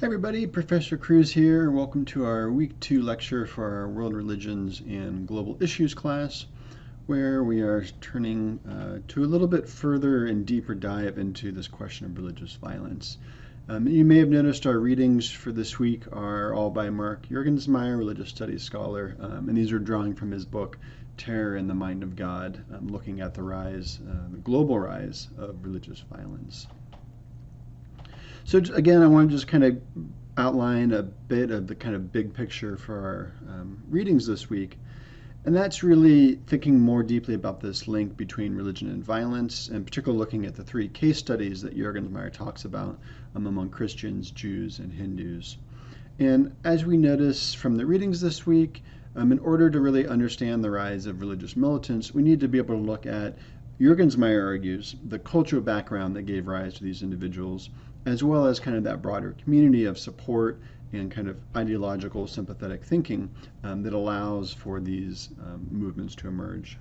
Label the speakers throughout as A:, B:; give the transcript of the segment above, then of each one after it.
A: Hi everybody, Professor Cruz here. Welcome to our Week 2 lecture for our World Religions and Global Issues class, where we are turning to a little bit further and deeper dive into this question of religious violence. You may have noticed our readings for this week are all by Mark Juergensmeyer, religious studies scholar, and these are drawing from his book, Terror in the Mind of God, looking at the global rise of religious violence. So again, I want to just kind of outline a bit of the kind of big picture for our readings this week. And that's really thinking more deeply about this link between religion and violence, and particularly looking at the three case studies that Juergensmeyer talks about among Christians, Jews, and Hindus. And as we notice from the readings this week, in order to really understand the rise of religious militants, we need to be able to look at, Juergensmeyer argues, the cultural background that gave rise to these individuals, as well as kind of that broader community of support and kind of ideological sympathetic thinking that allows for these movements to emerge.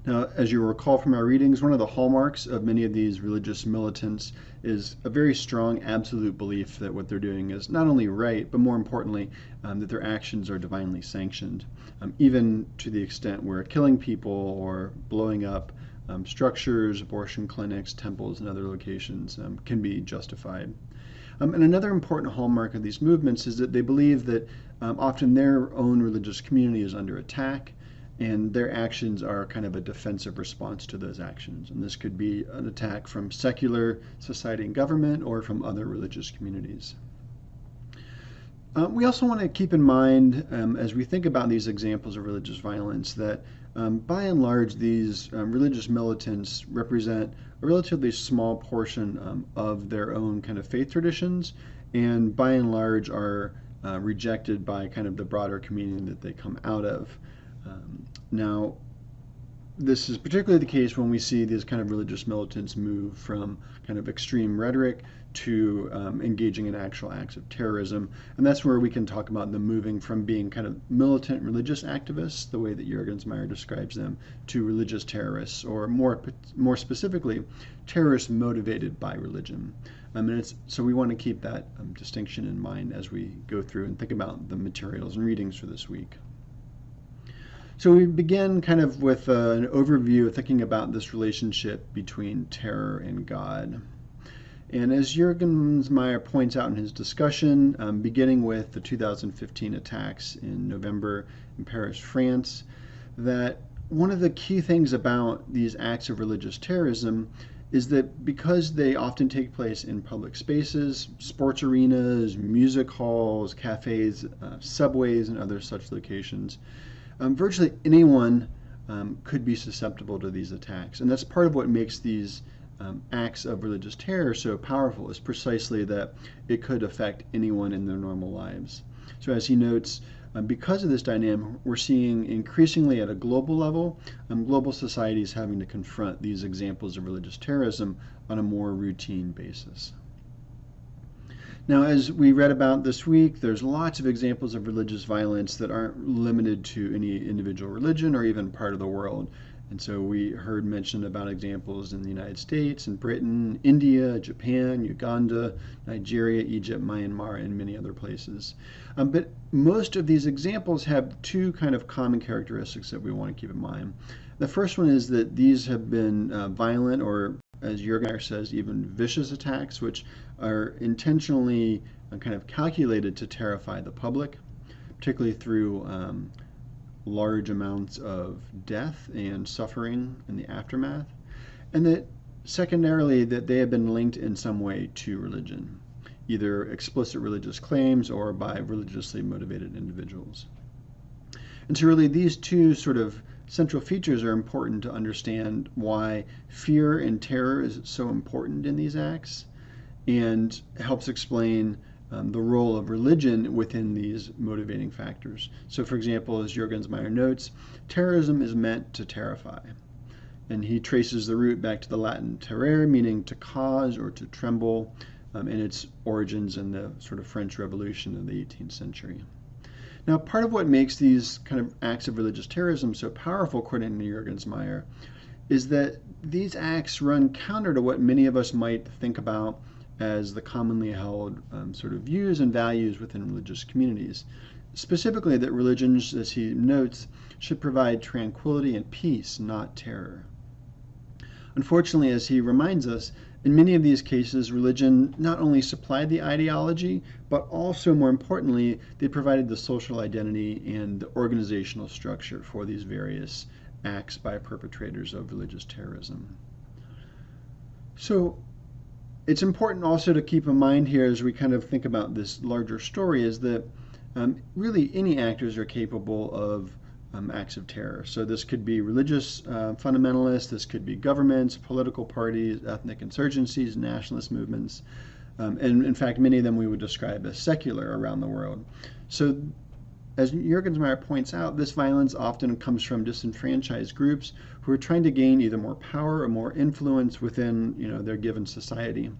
A: Now, as you recall from our readings, one of the hallmarks of many of these religious militants is a very strong absolute belief that what they're doing is not only right, but more importantly, that their actions are divinely sanctioned, even to the extent where killing people or blowing up structures, abortion clinics, temples, and other locations can be justified. And another important hallmark of these movements is that they believe that often their own religious community is under attack, and their actions are kind of a defensive response to those actions. And this could be an attack from secular society and government or from other religious communities. We also want to keep in mind, as we think about these examples of religious violence, that by and large, these religious militants represent a relatively small portion of their own kind of faith traditions, and by and large are rejected by kind of the broader community that they come out of. Now, this is particularly the case when we see these kind of religious militants move from kind of extreme rhetoric to engaging in actual acts of terrorism. And that's where we can talk about them moving from being kind of militant religious activists, the way that Juergensmeyer describes them, to religious terrorists, or more specifically, terrorists motivated by religion. So we want to keep that distinction in mind as we go through and think about the materials and readings for this week. So we begin kind of with an overview of thinking about this relationship between terror and God. And as Juergensmeyer points out in his discussion, beginning with the 2015 attacks in November in Paris, France, that one of the key things about these acts of religious terrorism is that because they often take place in public spaces, sports arenas, music halls, cafes, subways, and other such locations, virtually anyone could be susceptible to these attacks. And that's part of what makes these acts of religious terror so powerful, is precisely that it could affect anyone in their normal lives. So as he notes, because of this dynamic, we're seeing increasingly at a global level, global societies having to confront these examples of religious terrorism on a more routine basis. Now, as we read about this week, there's lots of examples of religious violence that aren't limited to any individual religion or even part of the world. And so we heard mentioned about examples in the United States and Britain, India, Japan, Uganda, Nigeria, Egypt, Myanmar, and many other places. But most of these examples have two kind of common characteristics that we want to keep in mind. The first one is that these have been violent, or as Juergensmeyer says, even vicious attacks, which are intentionally kind of calculated to terrify the public, particularly through large amounts of death and suffering in the aftermath, and that secondarily that they have been linked in some way to religion, either explicit religious claims or by religiously motivated individuals. And so really these two sort of central features are important to understand why fear and terror is so important in these acts, and helps explain the role of religion within these motivating factors. So for example, as Juergensmeyer notes, terrorism is meant to terrify. And he traces the root back to the Latin terrere, meaning to cause or to tremble, and its origins in the sort of French Revolution of the 18th century. Now, part of what makes these kind of acts of religious terrorism so powerful, according to Juergensmeyer, is that these acts run counter to what many of us might think about as the commonly held sort of views and values within religious communities. Specifically, that religions, as he notes, should provide tranquility and peace, not terror. Unfortunately, as he reminds us, in many of these cases, religion not only supplied the ideology, but also, more importantly, they provided the social identity and the organizational structure for these various acts by perpetrators of religious terrorism. So it's important also to keep in mind here as we kind of think about this larger story is that really any actors are capable of acts of terror. So this could be religious fundamentalists, this could be governments, political parties, ethnic insurgencies, nationalist movements, and in fact many of them we would describe as secular around the world. So as Juergensmeyer points out, this violence often comes from disenfranchised groups who are trying to gain either more power or more influence within their given society.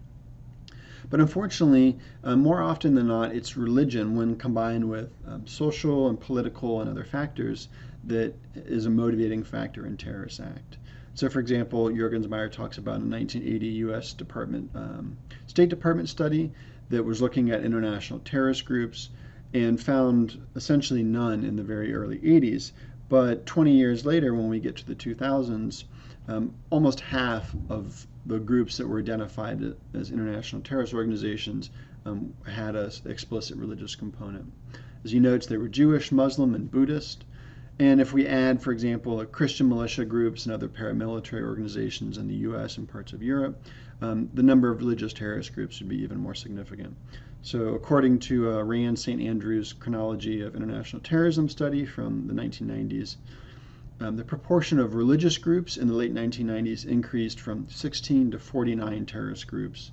A: But unfortunately, more often than not, it's religion, when combined with social and political and other factors, that is a motivating factor in terrorist act. So, for example, Juergensmeyer talks about a 1980 U.S. State Department study that was looking at international terrorist groups and found essentially none in the very early 80s. But 20 years later, when we get to the 2000s, almost half of the groups that were identified as international terrorist organizations had an explicit religious component. As he notes, they were Jewish, Muslim, and Buddhist. And if we add, for example, Christian militia groups and other paramilitary organizations in the US and parts of Europe, the number of religious terrorist groups would be even more significant. So according to Rand St. Andrews' Chronology of International Terrorism study from the 1990s, the proportion of religious groups in the late 1990s increased from 16 to 49 terrorist groups,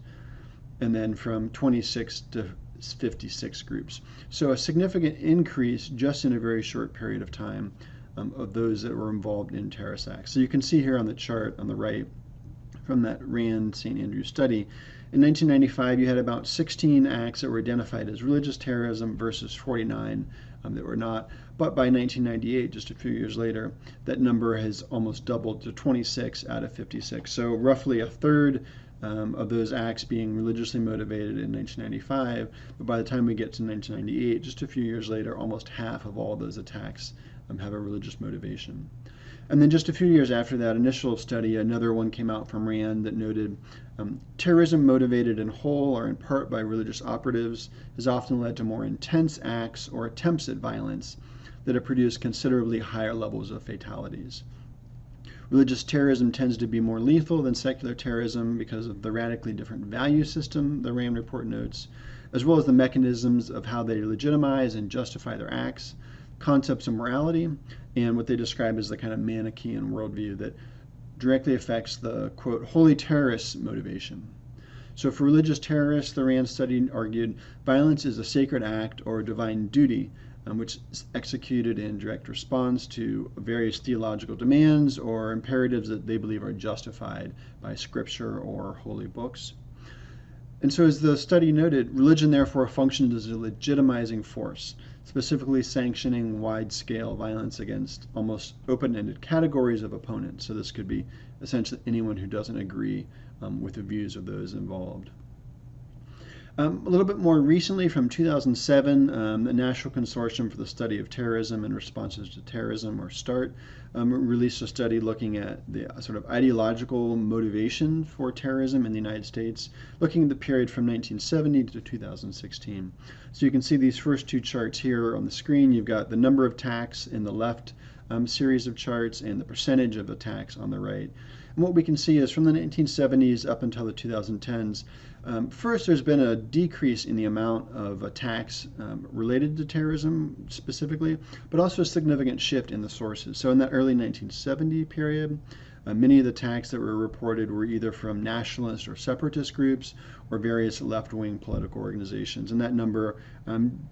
A: and then from 26 to 56 groups. So a significant increase just in a very short period of time of those that were involved in terrorist acts. So you can see here on the chart on the right from that Rand St. Andrews study, in 1995 you had about 16 acts that were identified as religious terrorism versus 49 that were not. But by 1998, just a few years later, that number has almost doubled to 26 out of 56. So roughly a third of those acts being religiously motivated in 1995, but by the time we get to 1998, just a few years later, almost half of all those attacks have a religious motivation. And then just a few years after that initial study, another one came out from RAND that noted terrorism motivated in whole or in part by religious operatives has often led to more intense acts or attempts at violence that have produced considerably higher levels of fatalities. Religious terrorism tends to be more lethal than secular terrorism because of the radically different value system, the RAND report notes, as well as the mechanisms of how they legitimize and justify their acts, concepts of morality, and what they describe as the kind of Manichaean worldview that directly affects the, quote, holy terrorist motivation. So for religious terrorists, the RAND study argued violence is a sacred act or a divine duty which is executed in direct response to various theological demands or imperatives that they believe are justified by scripture or holy books. And so as the study noted, religion therefore functions as a legitimizing force, specifically sanctioning wide-scale violence against almost open-ended categories of opponents. So this could be essentially anyone who doesn't agree with the views of those involved. A little bit more recently, from 2007, the National Consortium for the Study of Terrorism and Responses to Terrorism, or START, released a study looking at the sort of ideological motivation for terrorism in the United States, looking at the period from 1970 to 2016. So you can see these first two charts here on the screen. You've got the number of attacks in the left series of charts and the percentage of attacks on the right. And what we can see is from the 1970s up until the 2010s, first there's been a decrease in the amount of attacks related to terrorism specifically, but also a significant shift in the sources. So in that early 1970 period, many of the attacks that were reported were either from nationalist or separatist groups or various left-wing political organizations. And that number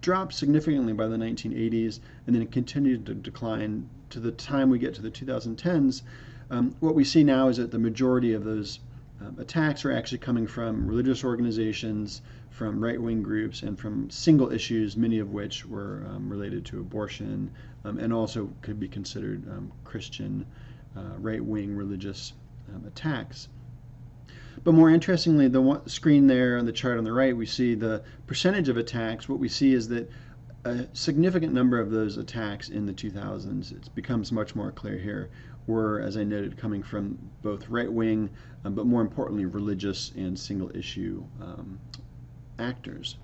A: dropped significantly by the 1980s and then it continued to decline to the time we get to the 2010s. What we see now is that the majority of those attacks are actually coming from religious organizations, from right-wing groups, and from single issues, many of which were related to abortion and also could be considered Christian right-wing religious attacks. But more interestingly, the one screen there on the chart on the right, we see the percentage of attacks. What we see is that a significant number of those attacks in the 2000s, it becomes much more clear here, were, as I noted, coming from both right-wing, but more importantly, religious and single-issue actors.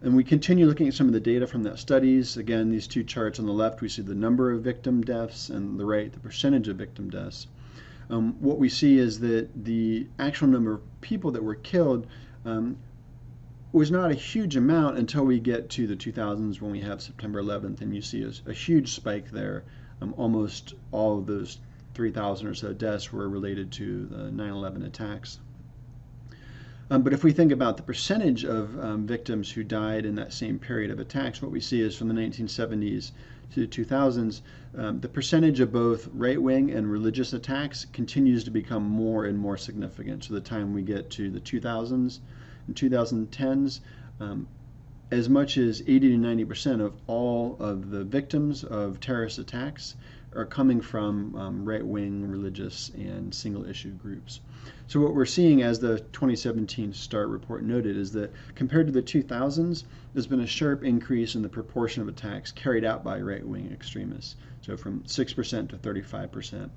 A: And we continue looking at some of the data from that studies. Again, these two charts on the left, we see the number of victim deaths, and the right, the percentage of victim deaths. What we see is that the actual number of people that were killed was not a huge amount until we get to the 2000s when we have September 11th, and you see a huge spike there. Almost all of those 3,000 or so deaths were related to the 9/11 attacks. But if we think about the percentage of victims who died in that same period of attacks, what we see is from the 1970s to the 2000s, the percentage of both right-wing and religious attacks continues to become more and more significant. So the time we get to the 2000s and 2010s, as much as 80 to 90% of all of the victims of terrorist attacks are coming from right-wing, religious, and single-issue groups. So what we're seeing, as the 2017 START report noted, is that compared to the 2000s, there's been a sharp increase in the proportion of attacks carried out by right-wing extremists. So from 6% to 35%,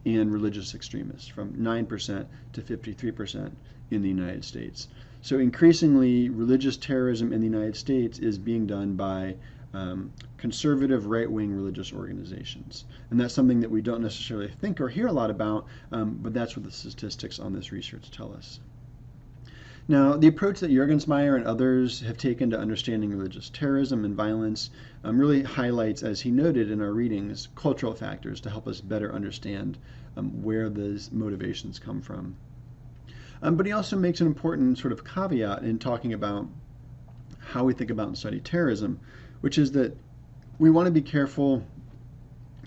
A: and religious extremists from 9% to 53% in the United States. So increasingly, religious terrorism in the United States is being done by conservative right-wing religious organizations. And that's something that we don't necessarily think or hear a lot about, but that's what the statistics on this research tell us. Now, the approach that Juergensmeyer and others have taken to understanding religious terrorism and violence really highlights, as he noted in our readings, cultural factors to help us better understand where those motivations come from. But he also makes an important sort of caveat in talking about how we think about and study terrorism, which is that we want to be careful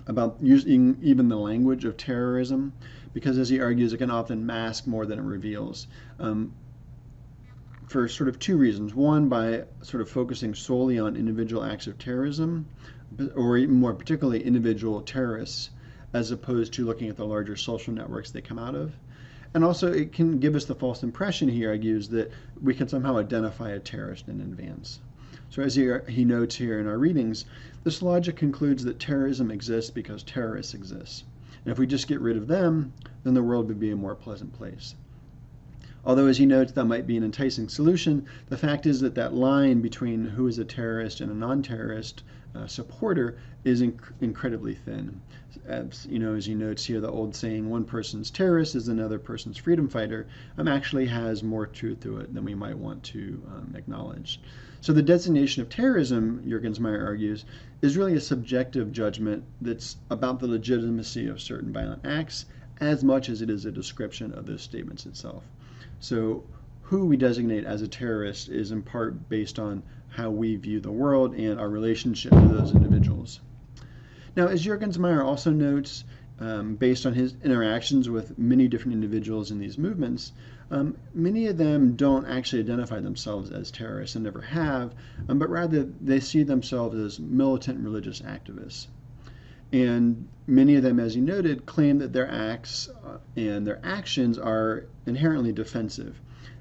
A: about using even the language of terrorism, because, as he argues, it can often mask more than it reveals. For sort of two reasons. One, by sort of focusing solely on individual acts of terrorism, or even more particularly individual terrorists, as opposed to looking at the larger social networks they come out of. And also, it can give us the false impression, he argues, that we can somehow identify a terrorist in advance. So as he notes here in our readings, this logic concludes that terrorism exists because terrorists exist. And if we just get rid of them, then the world would be a more pleasant place. Although, as he notes, that might be an enticing solution, the fact is that that line between who is a terrorist and a non-terrorist supporter is incredibly thin. As he notes here, the old saying, one person's terrorist is another person's freedom fighter, actually has more truth to it than we might want to acknowledge. So the designation of terrorism, Juergensmeyer argues, is really a subjective judgment that's about the legitimacy of certain violent acts as much as it is a description of those statements itself. So who we designate as a terrorist is in part based on how we view the world and our relationship to those individuals. Now, as Juergensmeyer also notes, based on his interactions with many different individuals in these movements, many of them don't actually identify themselves as terrorists and never have, but rather they see themselves as militant religious activists. And many of them, as he noted, claim that their acts and their actions are inherently defensive,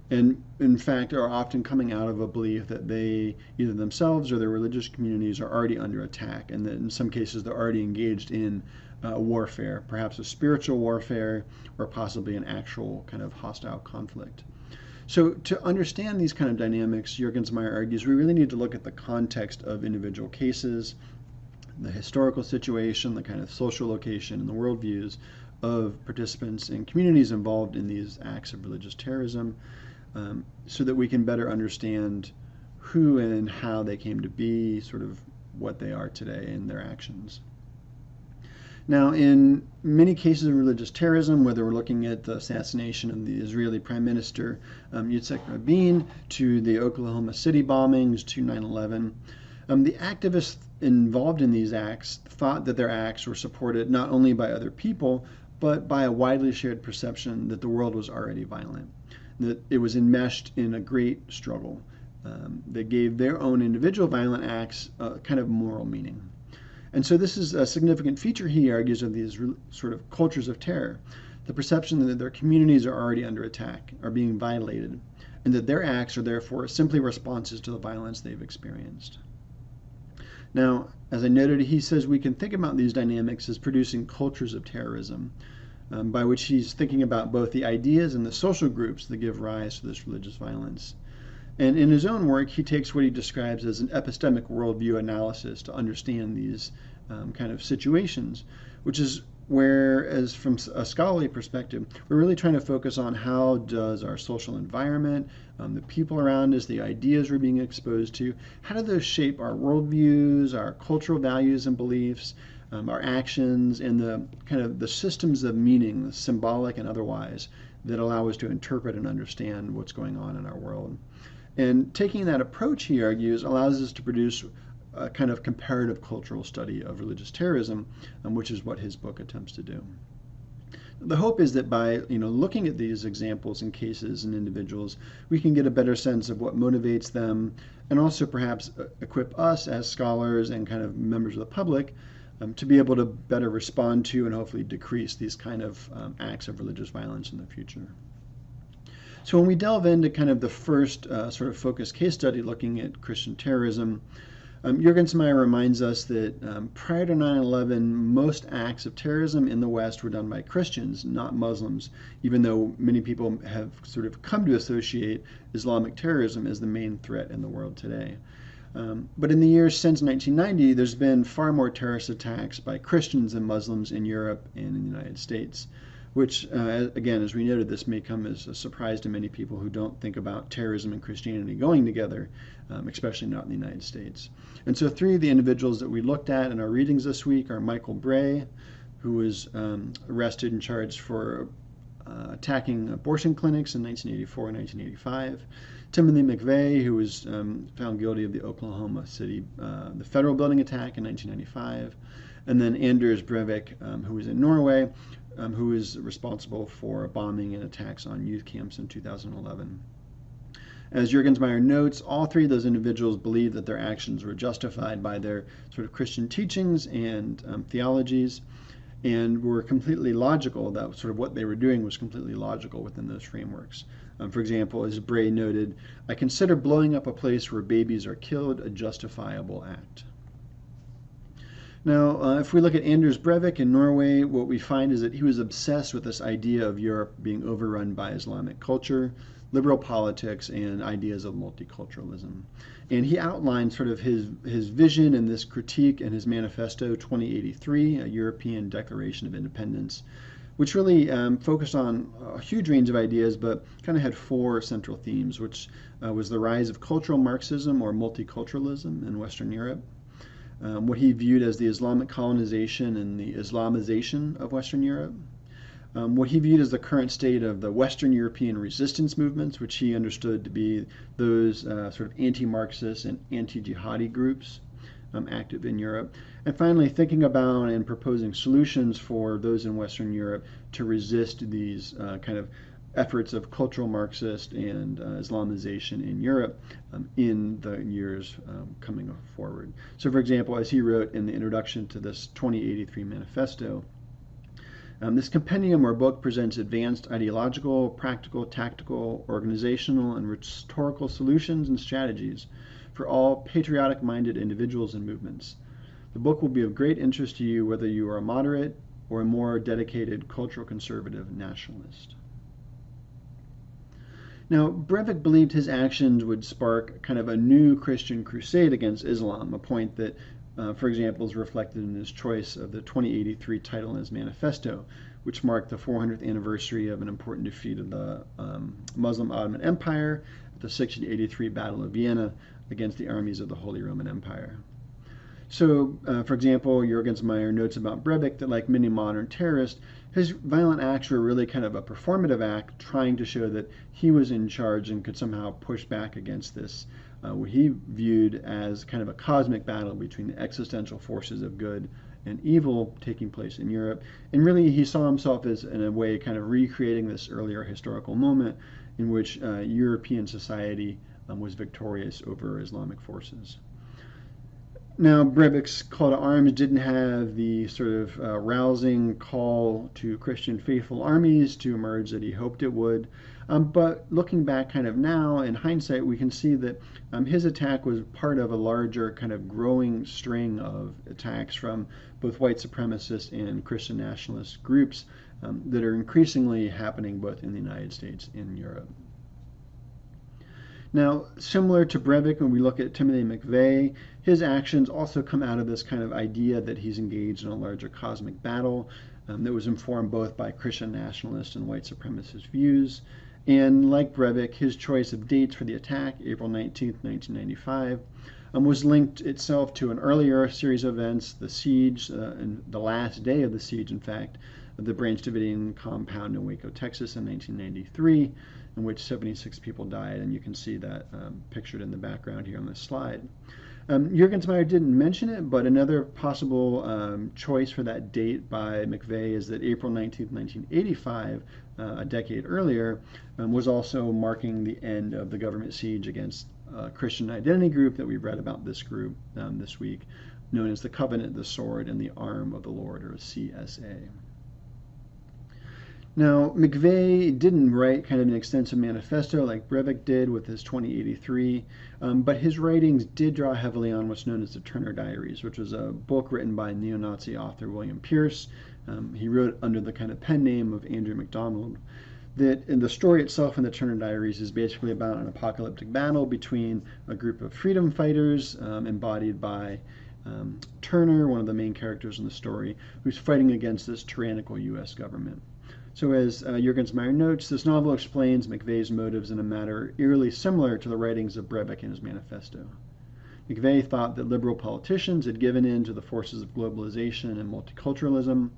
A: and in fact are often coming out of a belief that they, either themselves or their religious communities, are already under attack, and that in some cases they're already engaged in warfare, perhaps a spiritual warfare or possibly an actual kind of hostile conflict. So to understand these kind of dynamics, Juergensmeyer argues we really need to look at the context of individual cases, the historical situation, the kind of social location, and the worldviews of participants and communities involved in these acts of religious terrorism, so that we can better understand who and how they came to be, sort of what they are today in their actions. Now, in many cases of religious terrorism, whether we're looking at the assassination of the Israeli Prime Minister Yitzhak Rabin, to the Oklahoma City bombings, to 9/11, the activists involved in these acts thought that their acts were supported not only by other people, but by a widely shared perception that the world was already violent, that it was enmeshed in a great struggle that gave their own individual violent acts a kind of moral meaning. And so this is a significant feature, he argues, of these sort of cultures of terror, the perception that their communities are already under attack, are being violated, and that their acts are therefore simply responses to the violence they've experienced. Now, as I noted, he says we can think about these dynamics as producing cultures of terrorism, by which he's thinking about both the ideas and the social groups that give rise to this religious violence. And in his own work, he takes what he describes as an epistemic worldview analysis to understand these kind of situations, which is where, as from a scholarly perspective, we're really trying to focus on how does our social environment, the people around us, the ideas we're being exposed to, how do those shape our worldviews, our cultural values and beliefs, our actions, and the kind of the systems of meaning, the symbolic and otherwise, that allow us to interpret and understand what's going on in our world. And taking that approach, he argues, allows us to produce a kind of comparative cultural study of religious terrorism, which is what his book attempts to do. The hope is that by looking at these examples and cases and individuals, we can get a better sense of what motivates them, and also perhaps equip us as scholars and kind of members of the public to be able to better respond to and hopefully decrease these kind of acts of religious violence in the future. So when we delve into kind of the first sort of focused case study looking at Christian terrorism, Juergensmeyer reminds us that prior to 9/11, most acts of terrorism in the West were done by Christians, not Muslims, even though many people have sort of come to associate Islamic terrorism as the main threat in the world today. But in the years since 1990, there's been far more terrorist attacks by Christians and Muslims in Europe and in the United States, which, again, as we noted, this may come as a surprise to many people who don't think about terrorism and Christianity going together, especially not in the United States. And so three of the individuals that we looked at in our readings this week are Michael Bray, who was arrested and charged for attacking abortion clinics in 1984 and 1985, Timothy McVeigh, who was found guilty of the Oklahoma City, the federal building attack in 1995, and then Anders Breivik, who was in Norway, who is responsible for bombing and attacks on youth camps in 2011. As Juergensmeyer notes, all three of those individuals believed that their actions were justified by their sort of Christian teachings and theologies, and were completely logical. That sort of what they were doing was completely logical within those frameworks. For example, as Bray noted, I consider blowing up a place where babies are killed a justifiable act. Now, if we look at Anders Breivik in Norway, what we find is that he was obsessed with this idea of Europe being overrun by Islamic culture, liberal politics, and ideas of multiculturalism. And he outlined sort of his vision and this critique in his manifesto 2083, a European Declaration of Independence, which really focused on a huge range of ideas, but kind of had four central themes, which was the rise of cultural Marxism or multiculturalism in Western Europe, what he viewed as the Islamic colonization and the Islamization of Western Europe, what he viewed as the current state of the Western European resistance movements, which he understood to be those sort of anti-Marxist and anti-jihadi groups active in Europe, and finally thinking about and proposing solutions for those in Western Europe to resist these kind of efforts of cultural Marxist and Islamization in Europe in the years coming forward. So for example, as he wrote in the introduction to this 2083 manifesto, this compendium or book presents advanced ideological, practical, tactical, organizational, and rhetorical solutions and strategies for all patriotic-minded individuals and movements. The book will be of great interest to you whether you are a moderate or a more dedicated cultural conservative nationalist. Now, Breivik believed his actions would spark kind of a new Christian crusade against Islam, a point that, for example, is reflected in his choice of the 2083 title in his manifesto, which marked the 400th anniversary of an important defeat of the Muslim Ottoman Empire at the 1683 Battle of Vienna against the armies of the Holy Roman Empire. So, for example, Juergensmeyer notes about Breivik that, like many modern terrorists, his violent acts were really kind of a performative act trying to show that he was in charge and could somehow push back against this, what he viewed as kind of a cosmic battle between the existential forces of good and evil taking place in Europe. And really, he saw himself as, in a way, kind of recreating this earlier historical moment in which European society was victorious over Islamic forces. Now, Breivik's call to arms didn't have the sort of rousing call to Christian faithful armies to emerge that he hoped it would. But looking back kind of now, in hindsight, we can see that his attack was part of a larger kind of growing string of attacks from both white supremacist and Christian nationalist groups that are increasingly happening both in the United States and Europe. Now, similar to Breivik, when we look at Timothy McVeigh, his actions also come out of this kind of idea that he's engaged in a larger cosmic battle that was informed both by Christian nationalist and white supremacist views. And like Breivik, his choice of dates for the attack, April 19th, 1995, was linked itself to an earlier series of events, the siege, and the last day of the siege, in fact, of the Branch Davidian compound in Waco, Texas in 1993, in which 76 people died, and you can see that pictured in the background here on this slide. Juergensmeyer didn't mention it, but another possible choice for that date by McVeigh is that April 19th, 1985, a decade earlier, was also marking the end of the government siege against a Christian identity group that we've read about this group this week, known as the Covenant, the Sword, and the Arm of the Lord, or CSA. Now, McVeigh didn't write kind of an extensive manifesto like Breivik did with his 2083, but his writings did draw heavily on what's known as the Turner Diaries, which was a book written by neo-Nazi author William Pierce. He wrote under the kind of pen name of Andrew MacDonald. That in the story itself in the Turner Diaries is basically about an apocalyptic battle between a group of freedom fighters embodied by Turner, one of the main characters in the story, who's fighting against this tyrannical U.S. government. So as Juergensmeyer notes, this novel explains McVeigh's motives in a manner eerily similar to the writings of Breivik in his manifesto. McVeigh thought that liberal politicians had given in to the forces of globalization and multiculturalism,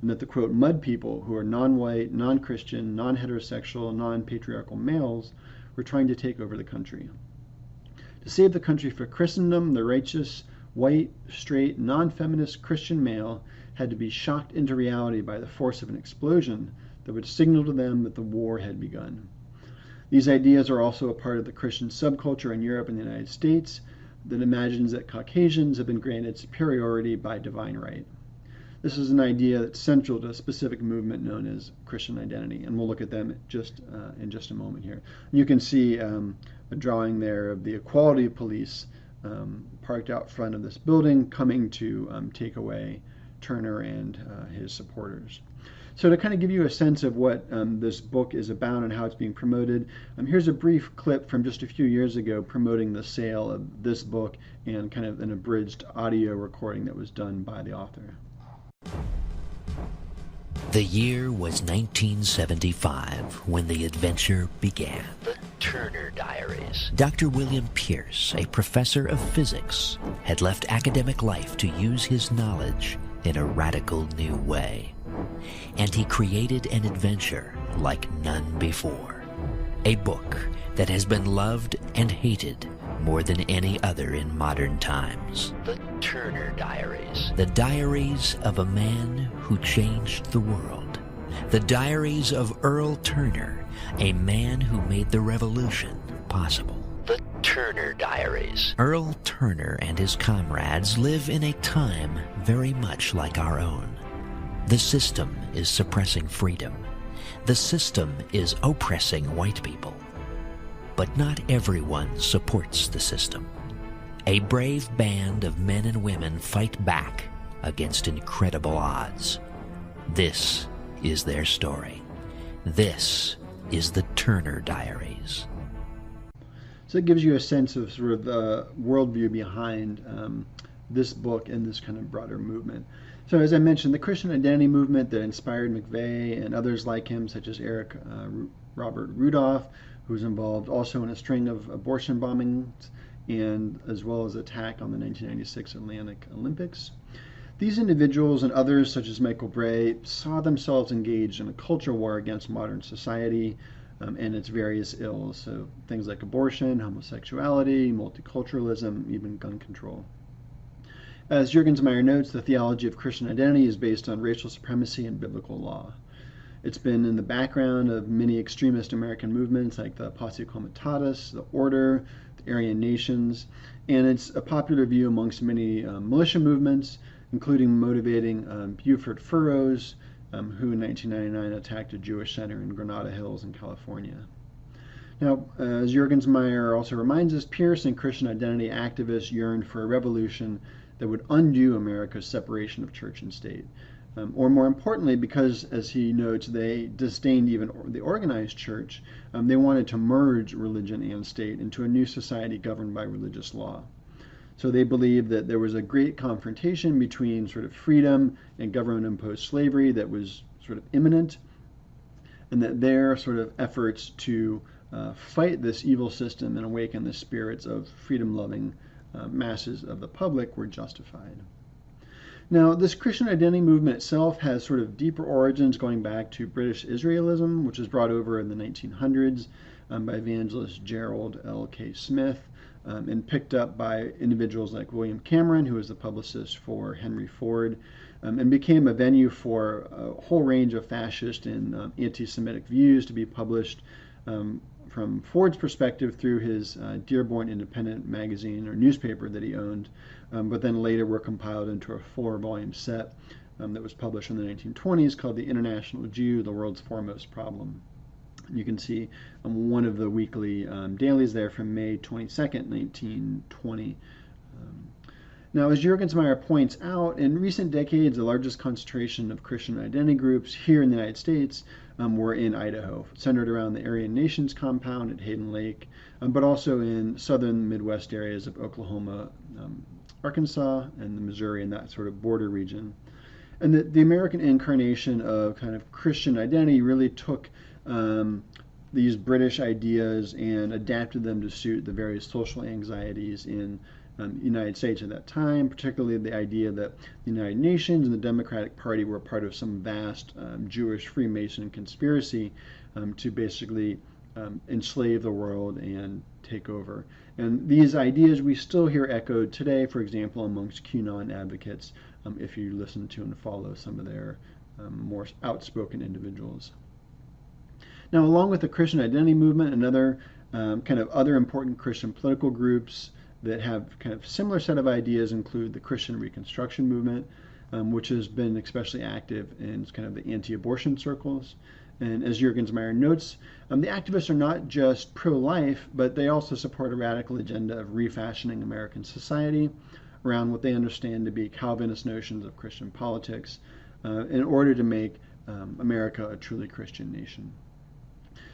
A: and that the, quote, mud people who are non-white, non-Christian, non-heterosexual, non-patriarchal males were trying to take over the country. To save the country for Christendom, the righteous, white, straight, non-feminist Christian male had to be shocked into reality by the force of an explosion that would signal to them that the war had begun. These ideas are also a part of the Christian subculture in Europe and the United States that imagines that Caucasians have been granted superiority by divine right. This is an idea that's central to a specific movement known as Christian identity, and we'll look at them in just a moment here. You can see a drawing there of the equality police parked out front of this building coming to take away Turner and his supporters. So to kind of give you a sense of what this book is about and how it's being promoted, here's a brief clip from just a few years ago promoting the sale of this book and kind of an abridged audio recording that was done by the author.
B: The year was 1975 when the adventure began. The Turner Diaries. Dr. William Pierce, a professor of physics, had left academic life to use his knowledge in a radical new way. And he created an adventure like none before. A book that has been loved and hated more than any other in modern times. The Turner Diaries. The diaries of a man who changed the world. The diaries of Earl Turner, a man who made the revolution possible. The Turner Diaries. Earl Turner and his comrades live in a time very much like our own. The system is suppressing freedom. The system is oppressing white people. But not everyone supports the system. A brave band of men and women fight back against incredible odds. This is their story. This is the Turner Diaries.
A: So it gives you a sense of sort of the worldview behind this book and this kind of broader movement. So as I mentioned, the Christian identity movement that inspired McVeigh and others like him, such as Robert Rudolph, who was involved also in a string of abortion bombings and as well as attack on the 1996 Atlantic Olympics. These individuals and others, such as Michael Bray, saw themselves engaged in a culture war against modern society and its various ills, so things like abortion, homosexuality, multiculturalism, even gun control. As Juergensmeyer notes, the theology of Christian identity is based on racial supremacy and biblical law. It's been in the background of many extremist American movements like the Posse Comitatus, the Order, Aryan nations, and it's a popular view amongst many militia movements, including motivating Buford Furrows, who in 1999 attacked a Jewish center in Granada Hills in California. Now, as Juergensmeyer also reminds us, Pierce and Christian identity activists yearned for a revolution that would undo America's separation of church and state. Or more importantly, because, as he notes, they disdained even the organized church, they wanted to merge religion and state into a new society governed by religious law. So they believed that there was a great confrontation between sort of freedom and government-imposed slavery that was sort of imminent, and that their sort of efforts to fight this evil system and awaken the spirits of freedom-loving masses of the public were justified. Now, this Christian identity movement itself has sort of deeper origins going back to British Israelism, which was brought over in the 1900s by evangelist Gerald L.K. Smith, and picked up by individuals like William Cameron, who was the publicist for Henry Ford, and became a venue for a whole range of fascist and anti-Semitic views to be published from Ford's perspective through his Dearborn Independent magazine or newspaper that he owned, but then later were compiled into a 4-volume set that was published in the 1920s called The International Jew, the World's Foremost Problem. You can see one of the weekly dailies there from May 22nd, 1920. Now, as Juergensmeyer points out, in recent decades, the largest concentration of Christian identity groups here in the United States were in Idaho, centered around the Aryan Nations compound at Hayden Lake, but also in southern Midwest areas of Oklahoma, Arkansas, and the Missouri, and that sort of border region. And the American incarnation of kind of Christian identity really took these British ideas and adapted them to suit the various social anxieties in the United States at that time, particularly the idea that the United Nations and the Democratic Party were part of some vast Jewish Freemason conspiracy to basically enslave the world and take over. And these ideas we still hear echoed today, for example, amongst QAnon advocates, if you listen to and follow some of their more outspoken individuals. Now, along with the Christian identity movement, another kind of other important Christian political groups that have kind of similar set of ideas include the Christian Reconstruction movement, which has been especially active in kind of the anti-abortion circles. And as Juergensmeyer notes, the activists are not just pro-life, but they also support a radical agenda of refashioning American society around what they understand to be Calvinist notions of Christian politics in order to make America a truly Christian nation.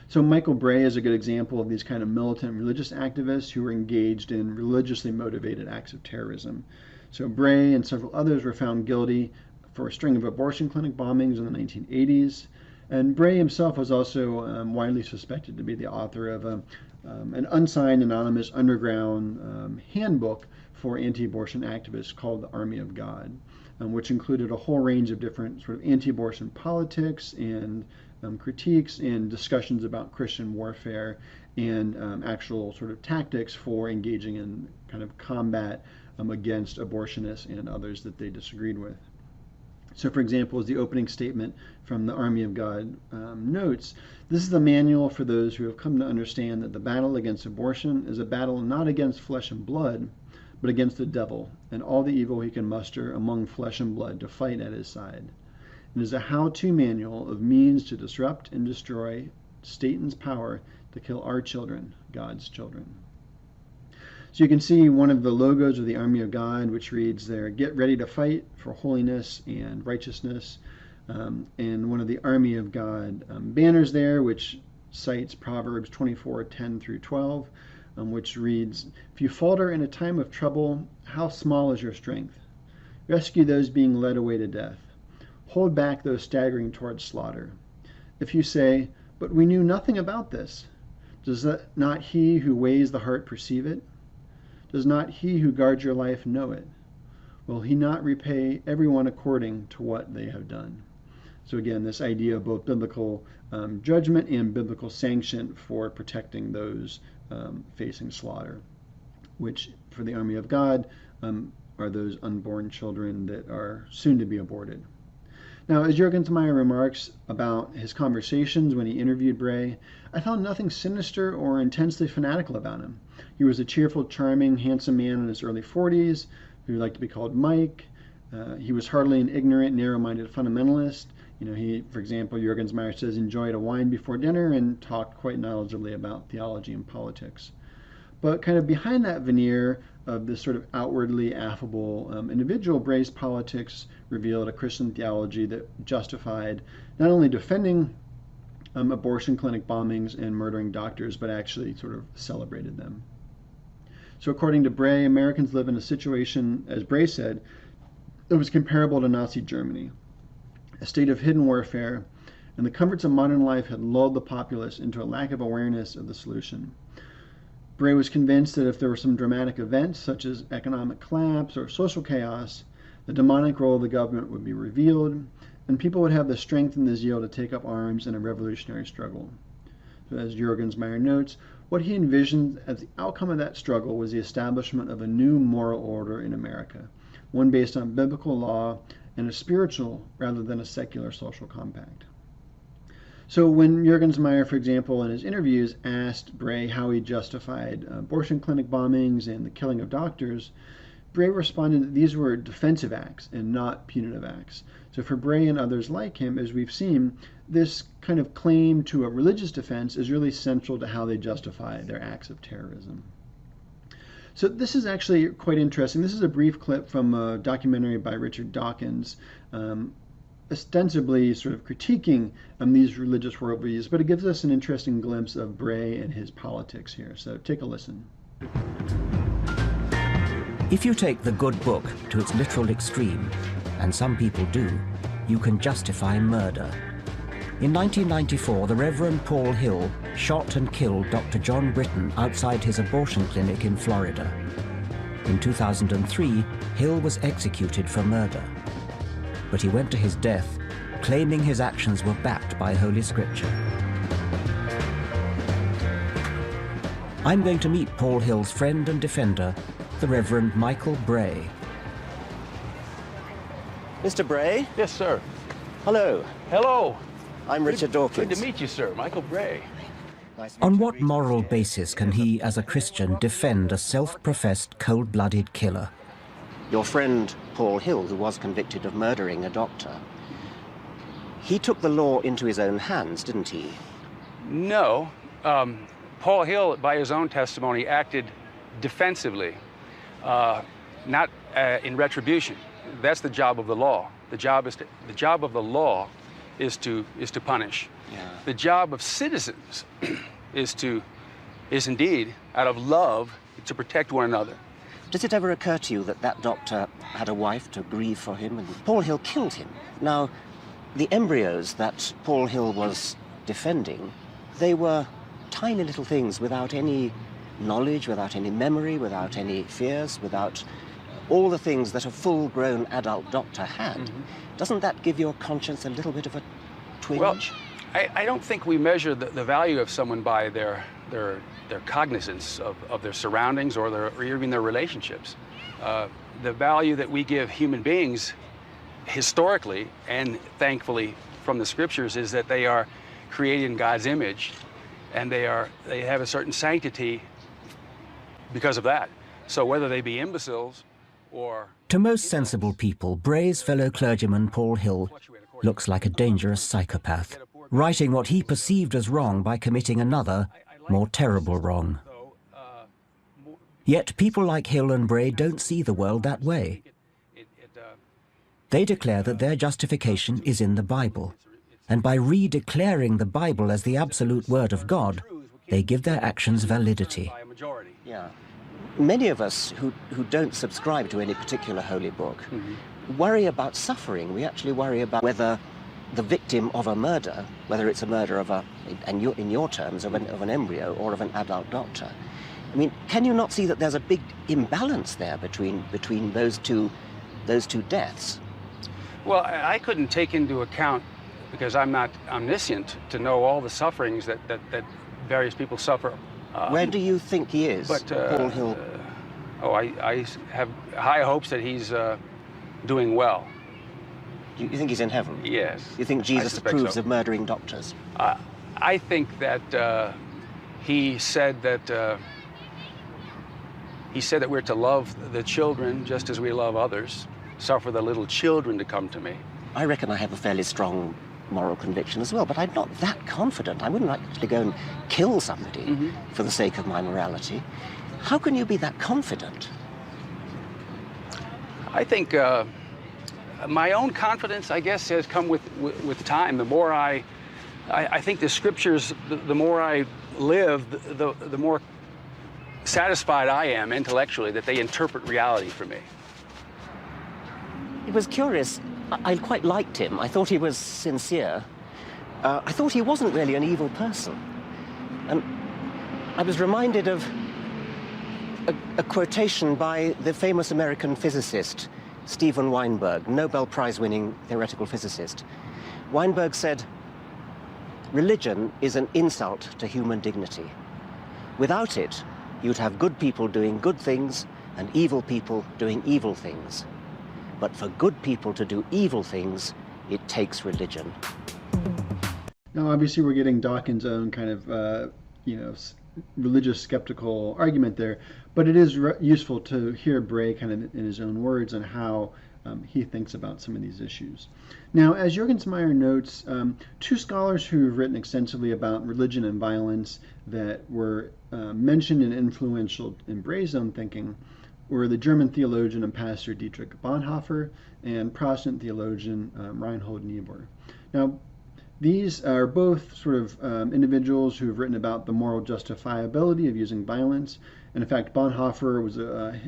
A: So Michael Bray is a good example of these kind of militant religious activists who were engaged in religiously motivated acts of terrorism. So Bray and several others were found guilty for a string of abortion clinic bombings in the 1980s. And Bray himself was also widely suspected to be the author of an unsigned, anonymous underground handbook for anti-abortion activists called the Army of God, which included a whole range of different sort of anti-abortion politics and critiques and discussions about Christian warfare and actual sort of tactics for engaging in kind of combat against abortionists and others that they disagreed with. So, for example, as the opening statement from the Army of God notes, this is a manual for those who have come to understand that the battle against abortion is a battle not against flesh and blood, but against the devil and all the evil he can muster among flesh and blood to fight at his side. It is a how-to manual of means to disrupt and destroy Satan's power to kill our children, God's children. So you can see one of the logos of the Army of God, which reads there, "Get ready to fight for holiness and righteousness." And one of the Army of God banners there, which cites Proverbs 24:10 through 12, which reads, "If you falter in a time of trouble, how small is your strength? Rescue those being led away to death. Hold back those staggering towards slaughter. If you say, 'But we knew nothing about this,' does not he who weighs the heart perceive it? Does not he who guards your life know it? Will he not repay everyone according to what they have done?" So again, this idea of both biblical judgment and biblical sanction for protecting those facing slaughter, which for the Army of God are those unborn children that are soon to be aborted. Now, as Juergensmeyer remarks about his conversations when he interviewed Bray, I found nothing sinister or intensely fanatical about him. He was a cheerful, charming, handsome man in his early 40s who liked to be called Mike. He was hardly an ignorant, narrow-minded fundamentalist. He, for example, Juergensmeyer says, enjoyed a wine before dinner and talked quite knowledgeably about theology and politics. But kind of behind that veneer of this sort of outwardly affable individual, Bray's politics revealed a Christian theology that justified not only defending abortion clinic bombings and murdering doctors, but actually sort of celebrated them. So according to Bray, Americans live in a situation, as Bray said, that was comparable to Nazi Germany, a state of hidden warfare, and the comforts of modern life had lulled the populace into a lack of awareness of the solution. Bray was convinced that if there were some dramatic events, such as economic collapse or social chaos, the demonic role of the government would be revealed, and people would have the strength and the zeal to take up arms in a revolutionary struggle. So as Juergensmeyer notes, what he envisioned as the outcome of that struggle was the establishment of a new moral order in America, one based on biblical law and a spiritual rather than a secular social compact. So when Juergensmeyer, for example, in his interviews asked Bray how he justified abortion clinic bombings and the killing of doctors, Bray responded that these were defensive acts and not punitive acts. So for Bray and others like him, as we've seen, this kind of claim to a religious defense is really central to how they justify their acts of terrorism. So this is actually quite interesting. This is a brief clip from a documentary by Richard Dawkins, ostensibly sort of critiquing these religious worldviews, but it gives us an interesting glimpse of Bray and his politics here. So take a listen.
C: If you take the good book to its literal extreme, and some people do, you can justify murder. In 1994, the Reverend Paul Hill shot and killed Dr. John Britton outside his abortion clinic in Florida. In 2003, Hill was executed for murder. But he went to his death, claiming his actions were backed by Holy Scripture. I'm going to meet Paul Hill's friend and defender, the Reverend Michael Bray.
D: Mr. Bray?
E: Yes, sir.
D: Hello.
E: Hello.
D: I'm Richard Dawkins.
E: Good to meet you, sir. Michael Bray.
D: Nice
C: On what moral basis can he, as a Christian, defend a self-professed cold-blooded killer?
D: Your friend, Paul Hill, who was convicted of murdering a doctor, he took the law into his own hands, didn't he?
E: No. Paul Hill, by his own testimony, acted defensively, not in retribution. That's the job of the law. The job of the law is to punish.
D: Yeah.
E: The job of citizens is indeed, out of love, to protect one another.
D: Does it ever occur to you that that doctor had a wife to grieve for him and Paul Hill killed him? Now, the embryos that Paul Hill was defending, they were tiny little things without any knowledge, without any memory, without any fears, without all the things that a full-grown adult doctor had.
E: Mm-hmm.
D: Doesn't that give your conscience a little bit of a twinge?
E: Well, I don't think we measure the value of someone by their cognizance of their surroundings or even their relationships. The value that we give human beings historically and thankfully from the scriptures is that they are created in God's image and they have a certain sanctity because of that. So whether they be imbeciles or...
C: To most sensible people, Bray's fellow clergyman Paul Hill looks like a dangerous psychopath, righting what he perceived as wrong by committing another, more terrible wrong. Yet people like Hill and Bray don't see the world that way. They declare that their justification is in the Bible, and by redeclaring the Bible as the absolute word of God, they give their actions validity.
D: Yeah. Many of us who don't subscribe to any particular holy book worry about suffering. We actually worry about whether the victim of a murder, whether it's a murder of in your terms, of an embryo or of an adult doctor. I mean, can you not see that there's a big imbalance there between those two deaths?
E: Well, I couldn't take into account, because I'm not omniscient, to know all the sufferings that various people suffer.
D: Where do you think he is, Paul Hill?
E: I have high hopes that he's doing well.
D: You think he's in heaven?
E: Yes.
D: You think Jesus
E: suspect
D: approves
E: so.
D: of murdering doctors?
E: I think that he said that we're to love the children just as we love others. Suffer the little children to come to me.
D: I reckon I have a fairly strong moral conviction as well, but I'm not that confident. I wouldn't actually go and kill somebody for the sake of my morality. How can you be that confident?
E: I think my own confidence, I guess, has come with time. The more I think the scriptures, the more I live, the more satisfied I am intellectually that they interpret reality for me.
D: It was curious. I quite liked him. I thought he was sincere. I thought he wasn't really an evil person. And I was reminded of a quotation by the famous American physicist, Steven Weinberg, Nobel Prize-winning theoretical physicist. Weinberg said, "Religion is an insult to human dignity. Without it, you'd have good people doing good things and evil people doing evil things. But for good people to do evil things, it takes religion."
A: Now, obviously, we're getting Dawkins' own kind of, religious skeptical argument there, but it is useful to hear Bray kind of in his own words on how he thinks about some of these issues. Now, as Juergensmeyer notes, two scholars who have written extensively about religion and violence that were mentioned and influential in Bray's own thinking were the German theologian and pastor Dietrich Bonhoeffer and Protestant theologian Reinhold Niebuhr. Now, these are both sort of individuals who have written about the moral justifiability of using violence. And in fact, Bonhoeffer was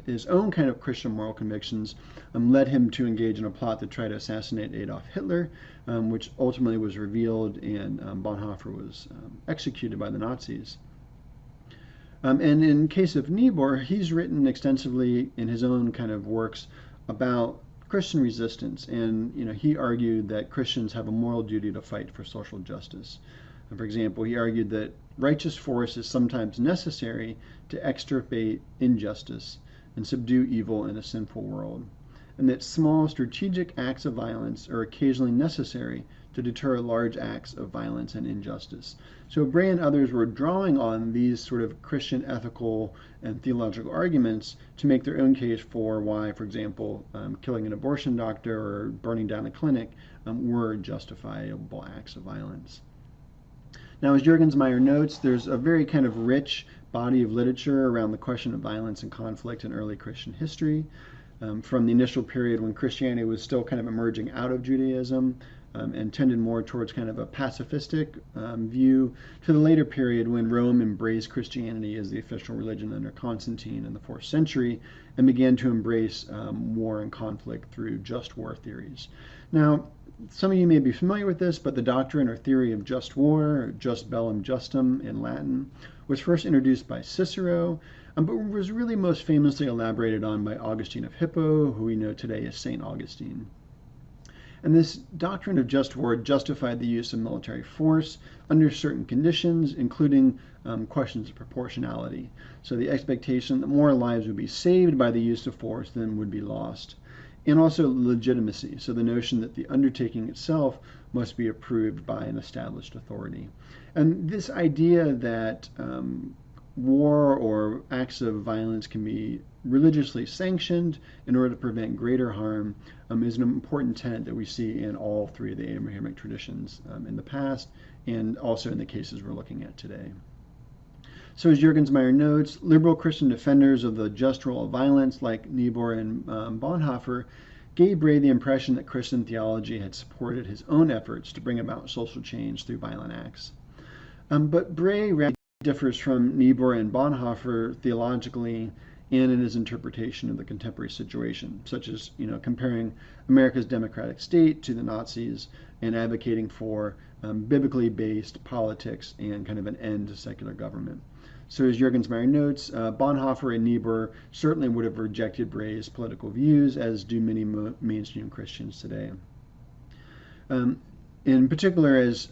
A: his own kind of Christian moral convictions led him to engage in a plot to try to assassinate Adolf Hitler, which ultimately was revealed, and Bonhoeffer was executed by the Nazis. And in case of Niebuhr, he's written extensively in his own kind of works about Christian resistance, and he argued that Christians have a moral duty to fight for social justice. For example, he argued that righteous force is sometimes necessary to extirpate injustice and subdue evil in a sinful world, and that small strategic acts of violence are occasionally necessary to deter large acts of violence and injustice. So Bray and others were drawing on these sort of Christian ethical and theological arguments to make their own case for why, for example, killing an abortion doctor or burning down a clinic were justifiable acts of violence. Now, as Juergensmeyer notes, there's a very kind of rich body of literature around the question of violence and conflict in early Christian history, from the initial period when Christianity was still kind of emerging out of Judaism and tended more towards kind of a pacifistic view, to the later period when Rome embraced Christianity as the official religion under Constantine in the 4th century and began to embrace war and conflict through just war theories. Now, some of you may be familiar with this, but the doctrine or theory of just war, or jus bellum justum in Latin, was first introduced by Cicero, but was really most famously elaborated on by Augustine of Hippo, who we know today as St. Augustine. And this doctrine of just war justified the use of military force under certain conditions, including questions of proportionality. So the expectation that more lives would be saved by the use of force than would be lost. And also legitimacy, so the notion that the undertaking itself must be approved by an established authority. And this idea that war or acts of violence can be religiously sanctioned in order to prevent greater harm is an important tenet that we see in all three of the Abrahamic traditions in the past and also in the cases we're looking at today. So as Juergensmeyer notes, liberal Christian defenders of the just role of violence like Niebuhr and Bonhoeffer gave Bray the impression that Christian theology had supported his own efforts to bring about social change through violent acts. But Bray differs from Niebuhr and Bonhoeffer theologically and in his interpretation of the contemporary situation, such as comparing America's democratic state to the Nazis and advocating for biblically based politics and kind of an end to secular government. So as Juergensmeyer notes, Bonhoeffer and Niebuhr certainly would have rejected Bray's political views, as do many mainstream Christians today. In particular, as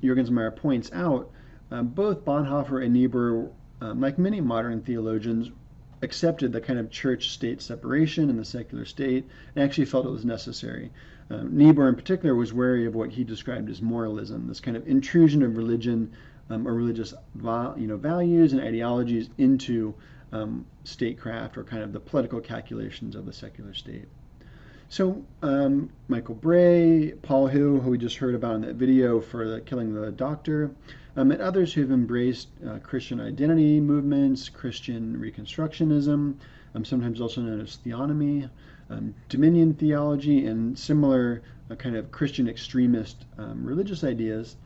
A: Juergensmeyer points out, both Bonhoeffer and Niebuhr, like many modern theologians, accepted the kind of church-state separation and the secular state, and actually felt it was necessary. Niebuhr in particular was wary of what he described as moralism, this kind of intrusion of religion or religious values and ideologies into statecraft, or kind of the political calculations of the secular state. So Michael Bray, Paul who we just heard about in that video for killing the doctor, and others who have embraced Christian identity movements, Christian Reconstructionism, sometimes also known as theonomy, dominion theology, and similar kind of Christian extremist religious ideas.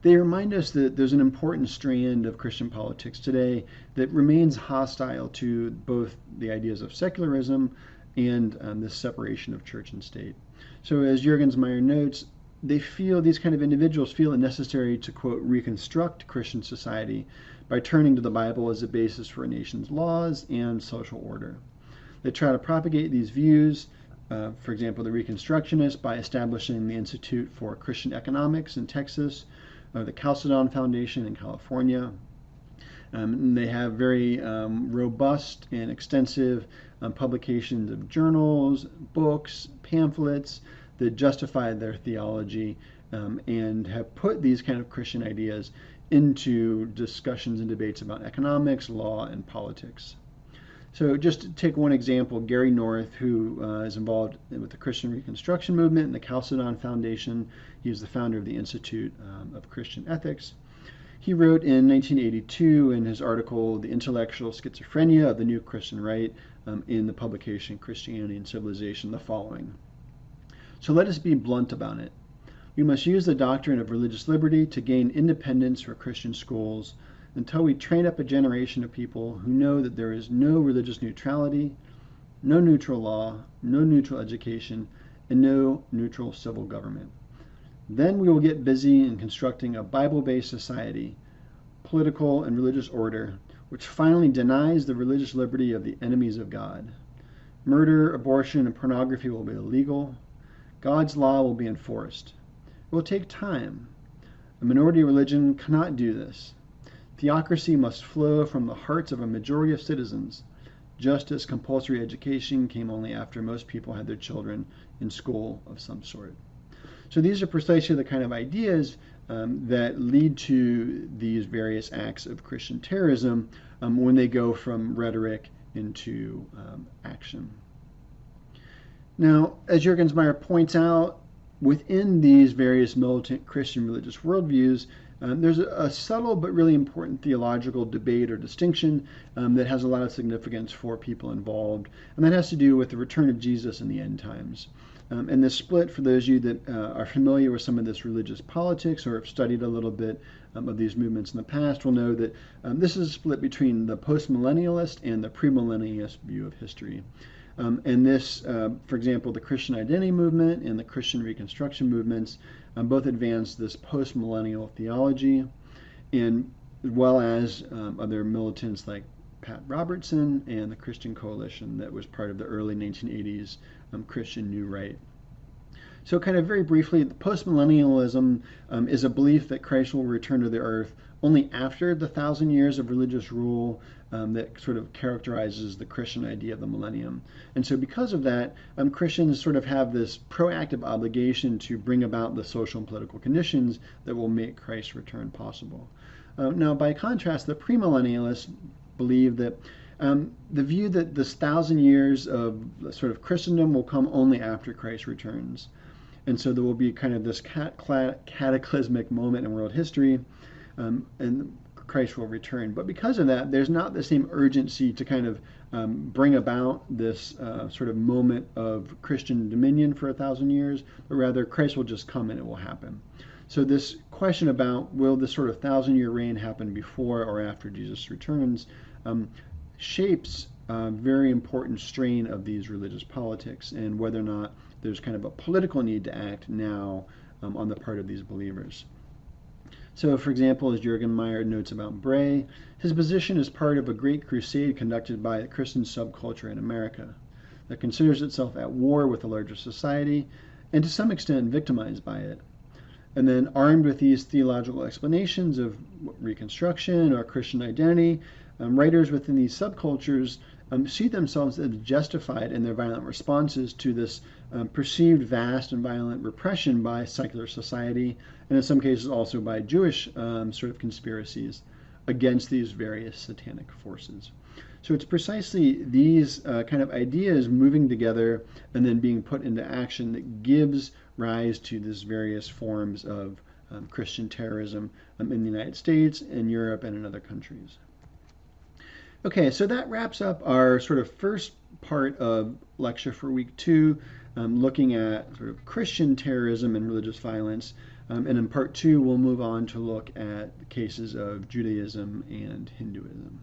A: They remind us that there's an important strand of Christian politics today that remains hostile to both the ideas of secularism and this separation of church and state. So as Juergensmeyer notes, these kind of individuals feel it necessary to, quote, reconstruct Christian society by turning to the Bible as a basis for a nation's laws and social order. They try to propagate these views, for example, the Reconstructionists, by establishing the Institute for Christian Economics in Texas, or the Chalcedon Foundation in California. And they have very robust and extensive publications of journals, books, pamphlets that justify their theology and have put these kind of Christian ideas into discussions and debates about economics, law, and politics. So just to take one example, Gary North, who is involved with the Christian Reconstruction movement and the Chalcedon Foundation. He is the founder of the Institute of Christian Ethics. He wrote in 1982 in his article, The Intellectual Schizophrenia of the New Christian Right, in the publication Christianity and Civilization, the following. So let us be blunt about it. We must use the doctrine of religious liberty to gain independence for Christian schools until we train up a generation of people who know that there is no religious neutrality, no neutral law, no neutral education, and no neutral civil government. Then we will get busy in constructing a Bible-based society, political and religious order, which finally denies the religious liberty of the enemies of God. Murder, abortion, and pornography will be illegal. God's law will be enforced. It will take time. A minority religion cannot do this. Theocracy must flow from the hearts of a majority of citizens, just as compulsory education came only after most people had their children in school of some sort. So these are precisely the kind of ideas that lead to these various acts of Christian terrorism when they go from rhetoric into action. Now, as Juergensmeyer points out, within these various militant Christian religious worldviews, there's a subtle but really important theological debate or distinction that has a lot of significance for people involved, and that has to do with the return of Jesus in the end times. And this split, for those of you that are familiar with some of this religious politics or have studied a little bit of these movements in the past, will know that this is a split between the postmillennialist and the premillennialist view of history. And this, for example, the Christian identity movement and the Christian Reconstruction movements both advance this post-millennial theology, and as well as other militants like Pat Robertson and the Christian Coalition that was part of the early 1980s Christian New Right. So kind of very briefly, postmillennialism is a belief that Christ will return to the earth only after the 1,000 years of religious rule that sort of characterizes the Christian idea of the millennium. And so because of that, Christians sort of have this proactive obligation to bring about the social and political conditions that will make Christ's return possible. Now, by contrast, the premillennialists believe that the view that this 1,000 years of sort of Christendom will come only after Christ returns. And so there will be kind of this cataclysmic moment in world history, and Christ will return. But because of that, there's not the same urgency to kind of bring about this sort of moment of Christian dominion for 1,000 years, but rather Christ will just come and it will happen. So this question about will this sort of 1,000-year reign happen before or after Jesus returns shapes a very important strain of these religious politics and whether or not there's kind of a political need to act now on the part of these believers. So, for example, as Juergensmeyer notes about Bray, his position is part of a great crusade conducted by a Christian subculture in America that considers itself at war with the larger society and to some extent victimized by it. And then armed with these theological explanations of Reconstruction or Christian identity, writers within these subcultures see themselves as justified in their violent responses to this perceived vast and violent repression by secular society, and in some cases also by Jewish sort of conspiracies against these various satanic forces. So it's precisely these kind of ideas moving together and then being put into action that gives rise to these various forms of Christian terrorism in the United States, in Europe, and in other countries. Okay, so that wraps up our sort of first part of lecture for week 2, looking at sort of Christian terrorism and religious violence. And in part 2, we'll move on to look at cases of Judaism and Hinduism.